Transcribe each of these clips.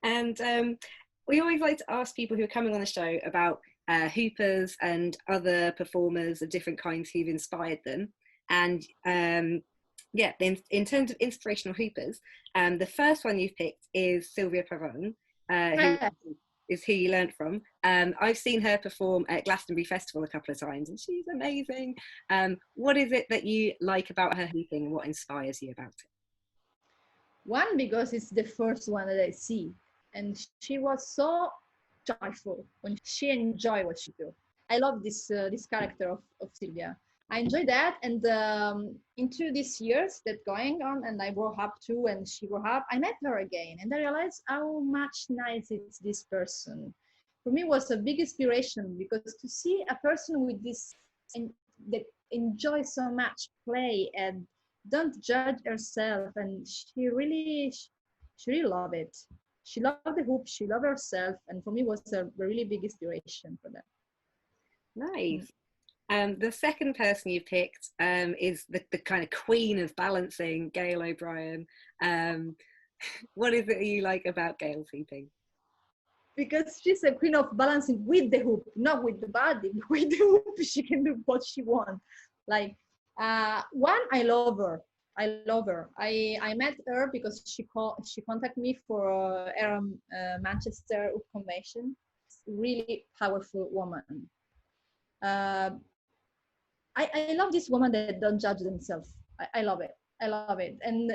And we always like to ask people who are coming on the show about hoopers and other performers of different kinds who've inspired them. And yeah, in terms of inspirational hoopers, the first one you've picked is Silvia Pavone, who is who you learnt from. I've seen her perform at Glastonbury Festival a couple of times, and she's amazing. What is it that you like about her hooping, and what inspires you about it? One, because it's the first one that I see, and she was so joyful when she enjoyed what she do. I love this character of Silvia. I enjoy that, and into these years that going on, and I grew up too, and she grew up. I met her again, and I realized how much nice is this person. For me, it was a big inspiration because to see a person with this and that enjoys so much play and don't judge herself, and she really loved it. She loved the hoop, she loved herself, and for me was a really big inspiration for that. Nice. The second person you picked is the kind of queen of balancing, Gail O Brien. What is it you like about Gail's hooping? Because she's a queen of balancing with the hoop, not with the body. With the hoop, she can do what she wants. Like one, I love her. I met her because she contacted me for Manchester Hoop Convention. Really powerful woman. I love this woman that don't judge themselves. I love it. I love it. And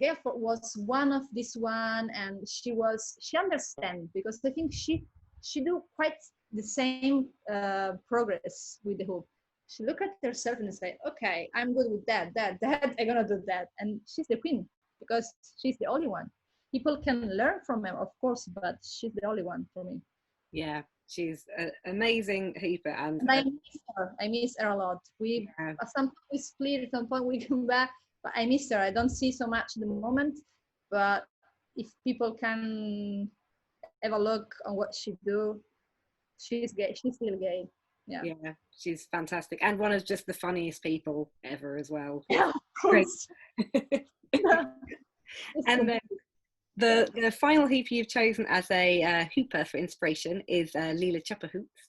Gail was one of this one, and she understands, because I think she do quite the same progress with the hoop. She look at herself and say, okay, I'm good with that, I'm gonna do that. And she's the queen because she's the only one. People can learn from her, of course, but she's the only one for me. Yeah, she's an amazing hooper, and I miss her a lot. At some point we split, at some point we come back, but I miss her. I don't see so much at the moment, but if people can have a look on what she do, she's gay. She's still gay. Yeah, she's fantastic, and one of just the funniest people ever as well. Yeah, of course. And then the final hooper you've chosen as a hooper for inspiration is Lila Chupa-Hoops.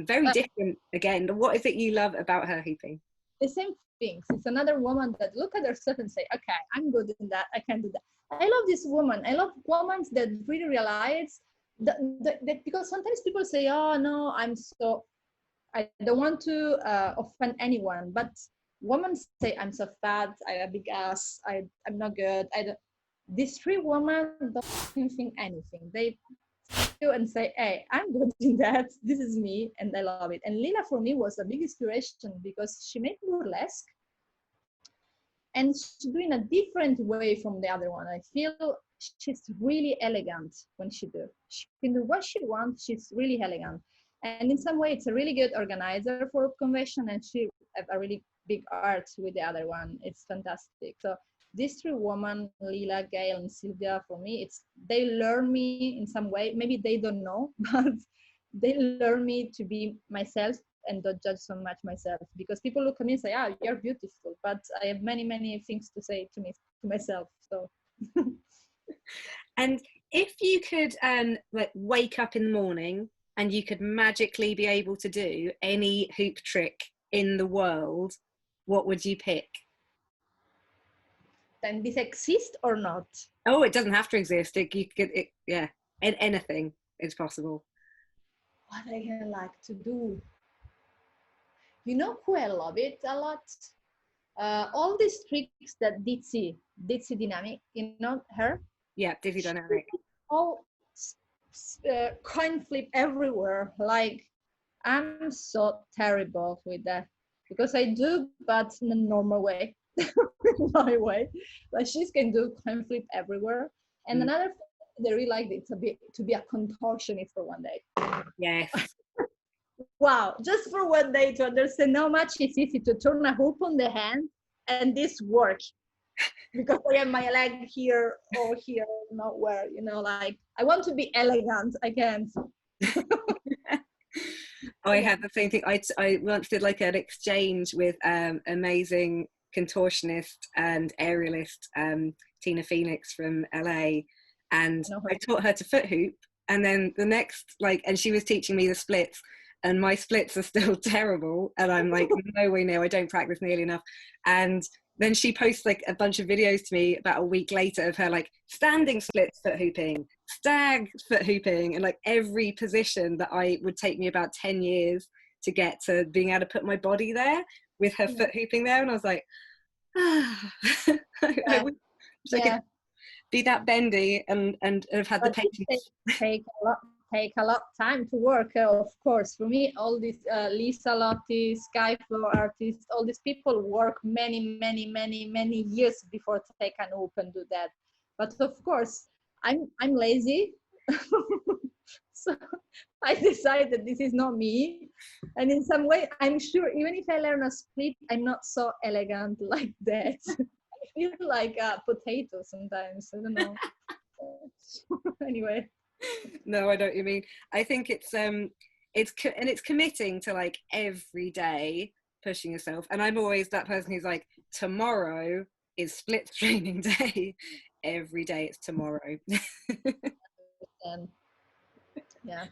Very different again. What is it you love about her hooping? The same things. It's another woman that look at herself and say, okay, I'm good in that, I can do that. I love this woman. I love women that really realize that because sometimes people say, oh no, I don't want to offend anyone, but women say, I'm so fat, I have a big ass, I'm not good. These three women don't think anything. They do and say, hey, I'm good in that. This is me, and I love it. And Lila for me was a big inspiration because she made burlesque, and she's doing a different way from the other one. I feel she's really elegant when she do. She can do what she wants. She's really elegant. And in some way, it's a really good organizer for a convention, and she have a really big art with the other one. It's fantastic. So these three women, Lila, Gail, and Silvia, for me, they learn me in some way. Maybe they don't know, but they learn me to be myself and don't judge so much myself. Because people look at me and say, "Ah, you're beautiful," but I have many, many things to say to myself. So. And if you could wake up in the morning and you could magically be able to do any hoop trick in the world, what would you pick? Then this exist or not? Oh, it doesn't have to exist. Anything is possible. What I like to do? You know who I love it a lot? All these tricks that Dizzy Dynamic, you know her? Yeah, Dizzy Dynamic. All coin flip everywhere. Like, I'm so terrible with that because I do, but in a normal way. My way, like she can do coin flip everywhere. And another thing they really like it to be a contortionist for one day. Yes. Wow, just for one day to understand how much it's easy to turn a hoop on the hand and this work. Because I have my leg here or here, nowhere, like I want to be elegant, I can't. I had the same thing. I once did like an exchange with amazing contortionist and aerialist Tina Phoenix from LA, and I know I her. taught her to foot hoop. And then the next, like, and she was teaching me the splits, and my splits are still terrible. And I'm like, no way, no, I don't practice nearly enough. And then she posts like a bunch of videos to me about a week later of her like standing splits foot hooping, stag foot hooping, and like every position that I would take me about 10 years to get to being able to put my body there with her foot hooping there. And I was like, ah, I wish I could Yeah. be that bendy and have had the But it patience. take a lot of time to work, of course. For me, all these Lisa Lotti, Skyflow artists, all these people work many years before they can open do that. But of course, I'm lazy, so I decided this is not me. And in some way, I'm sure even if I learn a split, I'm not so elegant like that. I feel like a potato sometimes. I don't know. Anyway. No, I know what you mean. I think it's committing to like every day pushing yourself. And I'm always that person who's like, tomorrow is split training day. Every day it's tomorrow. And yeah.